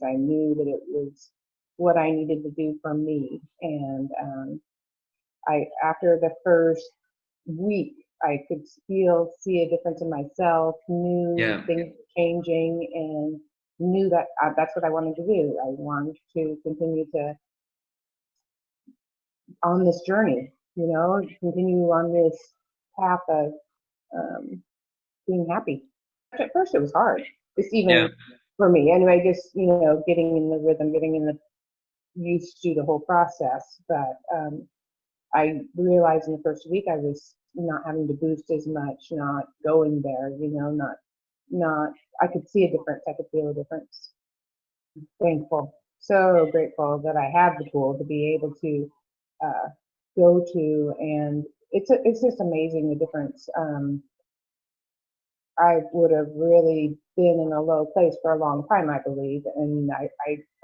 I knew that it was what I needed to do for me. And after the first week, I could see a difference in myself, knew Yeah. things were changing, and knew that that's what I wanted to do. I wanted to continue to on this journey, continue on this path of um, being happy. At first, it was hard. Just Yeah. even for me, anyway. Just getting in the rhythm, getting in the used to the whole process. But I realized in the first week I was not having to boost as much, not going there, not. I could see a difference. I could feel a difference. Thankful, so grateful that I have the tool to be able to uh, go to, and it's just amazing the difference. I would have really been in a low place for a long time, I believe, and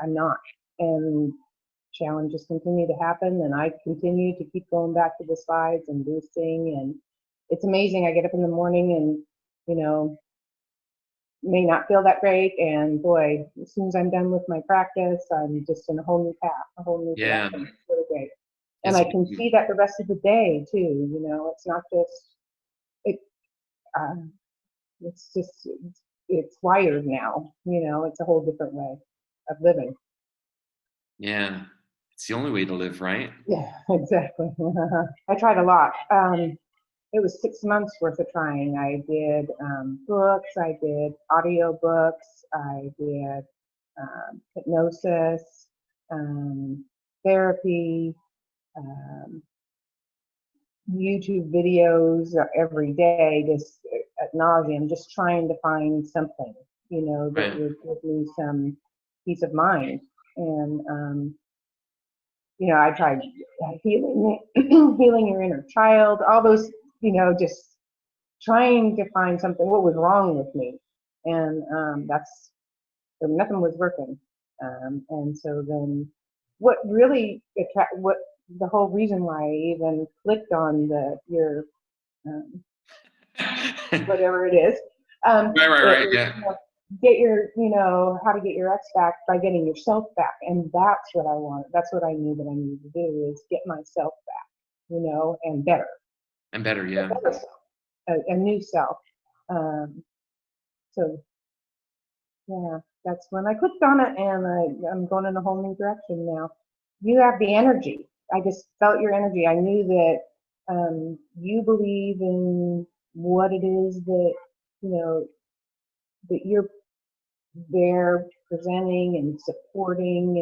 I'm not. And challenges continue to happen, and I continue to keep going back to the slides and boosting, and it's amazing. I get up in the morning and, may not feel that great, and boy, as soon as I'm done with my practice, I'm just in a whole new path, a whole new Yeah. direction. It's really great. And It's I can see that the rest of the day too, it's not just, it, uh, it's just, it's wired now, it's a whole different way of living. yeah. It's the only way to live, right? Yeah, exactly. I tried a lot. It was 6 months worth of trying. I did books, I did audio books, I did hypnosis, therapy, um, YouTube videos every day, just ad nauseum, just trying to find something, that Right. would give me some peace of mind. And I tried healing, healing your inner child, all those, just trying to find something, what was wrong with me. And nothing was working. And so then what really what the whole reason why I even clicked on your um, whatever it is, Right, right, it right. was, Yeah. get your, how to get your ex back by getting yourself back. And that's what I wanted. That's what I knew that I needed to do, is get myself back, and better, And better, a yeah. better self, a new self. Um, so yeah, that's when I clicked on it, and I'm going in a whole new direction now. You have the energy. I just felt your energy. I knew that you believe in what it is that, that you're there presenting and supporting,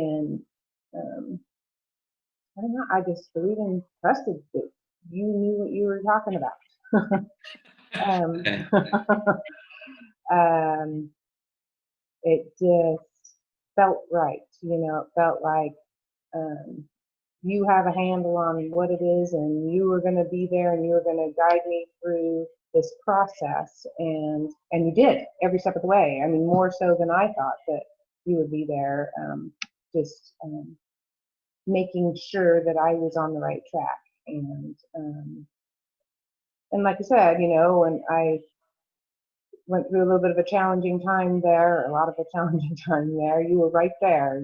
and I don't know. I just believe and trusted that you knew what you were talking about. um, Okay. um, it just felt right. It felt like um, you have a handle on what it is, and you were going to be there, and you were going to guide me through this process, and you did every step of the way. I mean, more so than I thought that you would be there, just making sure that I was on the right track. And like I said, when I went through a little bit of a challenging time there, a lot of a challenging time there, you were right there,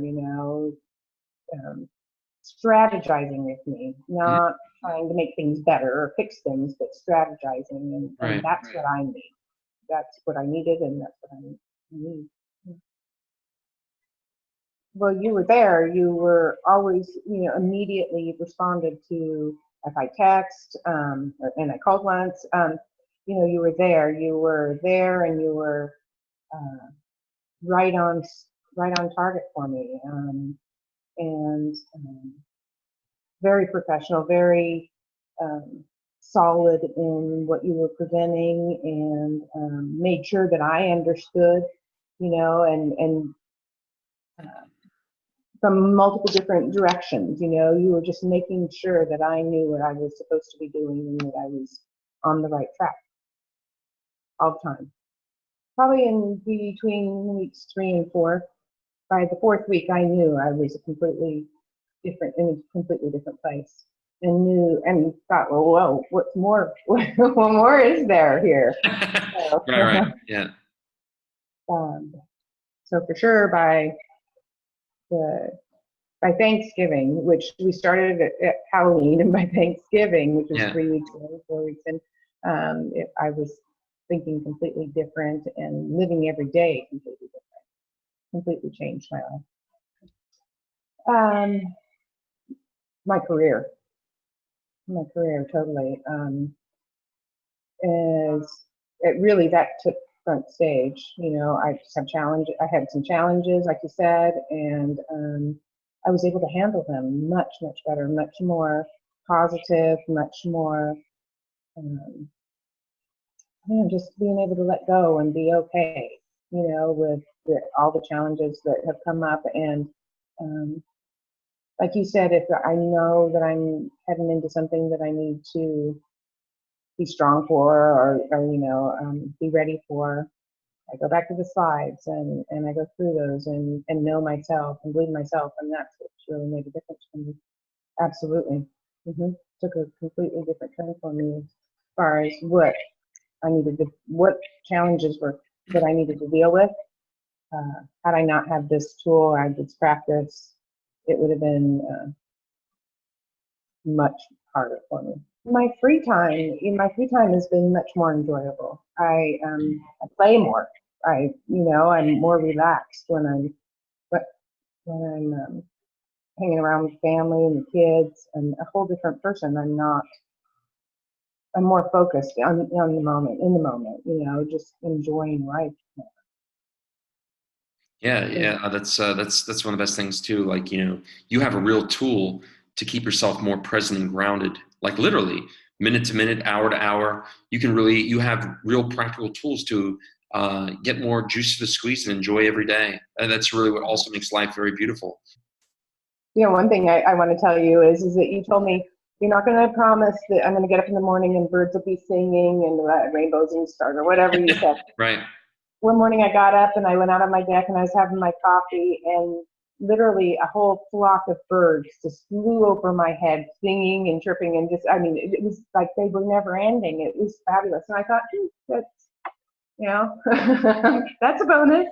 um, strategizing with me, Mhm. not trying to make things better or fix things, but strategizing. And Right. that's what I need. That's what I needed, and that's what I need. Well, you were there. You were always, immediately responded to if I text, and I called once. You were there. You were there, and you were uh, right on, right on target for me. And very professional, very um, solid in what you were presenting, and made sure that I understood, and from multiple different directions. You were just making sure that I knew what I was supposed to be doing, and that I was on the right track all the time. Probably in between weeks 3 and 4. By the fourth week, I knew I was in a completely different place, and knew and thought, well, whoa, what's more? What more is there here? So, Right, right. Yeah. um, so for sure, by by Thanksgiving, which we started at Halloween, and by Thanksgiving, which was Yeah. 3 weeks in, 4 weeks in, I was thinking completely different and living every day completely different. Completely changed my life. My career totally. Is it really that took front stage? I just have challenge. I had some challenges, like you said, and I was able to handle them much better, much more positive, much more. Um, just being able to let go and be okay. With all the challenges that have come up, and like you said, if I know that I'm heading into something that I need to be strong for, or be ready for, I go back to the slides and I go through those and know myself and believe myself, and that's what's really made a difference for me. Absolutely. Took a completely different turn for me as far as what challenges were that I needed to deal with. Had I not had this tool, I this practice, it would have been much harder for me. My free time has been much more enjoyable. I play more. I'm more relaxed when I'm hanging around with family and the kids. I'm a whole different person. I'm more focused on the moment, in the moment. Just enjoying life. Yeah. That's one of the best things too. Like, you have a real tool to keep yourself more present and grounded. Like literally, minute to minute, hour to hour. You have real practical tools to get more juice to the squeeze and enjoy every day. And that's really what also makes life very beautiful. One thing I want to tell you is that you told me you're not going to promise that I'm going to get up in the morning and birds will be singing and rainbows and stars or whatever you said. Right. One morning I got up and I went out on my deck and I was having my coffee, and literally a whole flock of birds just flew over my head, singing and chirping, and it was like they were never ending. It was fabulous. And I thought, that's a bonus.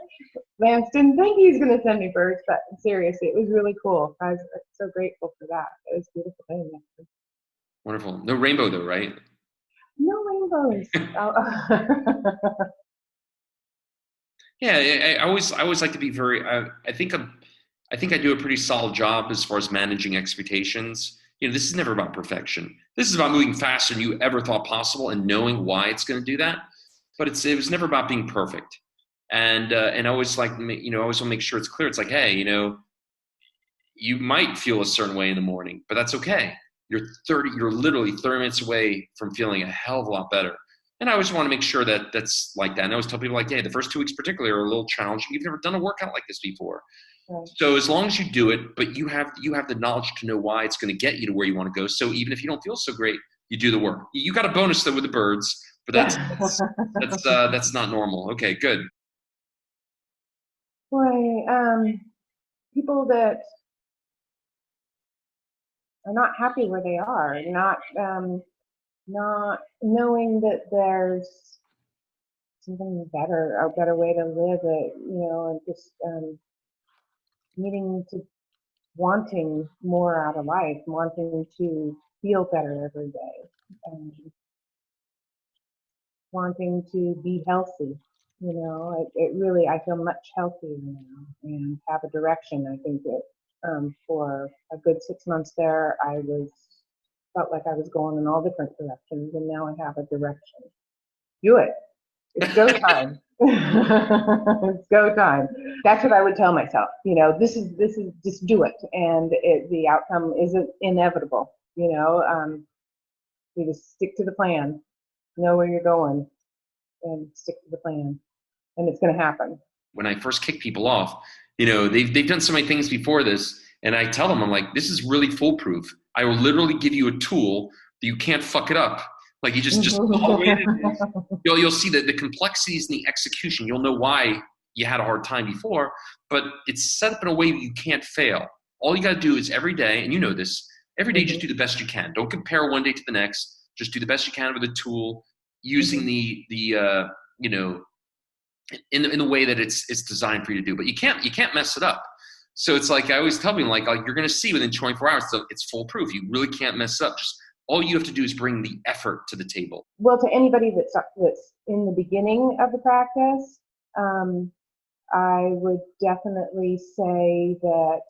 Lance didn't think he was going to send me birds, but seriously, it was really cool. I was so grateful for that. It was a beautiful thing. Wonderful. No rainbow though, right? No rainbows. Yeah, I always like to be very. I think I do a pretty solid job as far as managing expectations. This is never about perfection. This is about moving faster than you ever thought possible and knowing why it's going to do that. But it was never about being perfect. And I always I always want to make sure it's clear. It's like, hey, you might feel a certain way in the morning, but that's okay. You're literally 30 minutes away from feeling a hell of a lot better. And I always want to make sure that that's like that. And I always tell people, like, hey, the first 2 weeks particularly are a little challenging. You've never done a workout like this before. Right. So as long as you do it, but you have the knowledge to know why it's going to get you to where you want to go. So even if you don't feel so great, you do the work. You got a bonus though with the birds, but that's not normal. Okay, good. Boy, people that are not happy where they are, not knowing that there's something better, a better way to live it, and just needing to, wanting more out of life, wanting to feel better every day, wanting to be healthy. It really, I feel much healthier now and have a direction. I think that for a good 6 months there, felt like I was going in all different directions, and now I have a direction. Do it. It's go time. It's go time. That's what I would tell myself. This is just do it, and the outcome isn't inevitable. You just stick to the plan, know where you're going, and stick to the plan, and it's going to happen. When I first kick people off, they've done so many things before this, and I tell them, I'm like, this is really foolproof. I will literally give you a tool that you can't fuck it up. Like you just follow it. You'll see that the complexities in the execution. You'll know why you had a hard time before, but it's set up in a way that you can't fail. All you got to do is every day, and you know this, every day just do the best you can. Don't compare one day to the next. Just do the best you can with a tool, using the in the way that it's designed for you to do. But you can't mess it up. So it's like I always tell people, like you're going to see within 24 hours, so it's foolproof. You really can't mess up. Just all you have to do is bring the effort to the table. Well, to anybody that's in the beginning of the practice, I would definitely say that,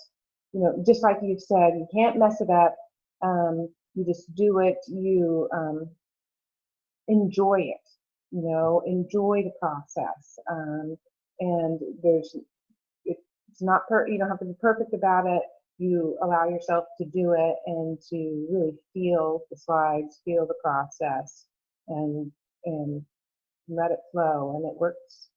you know, just like you've said, you can't mess it up. You just do it. You enjoy it. You know, enjoy the process. And it's not you don't have to be perfect about it. You allow yourself to do it and to really feel the slides, feel the process, and let it flow, and it works.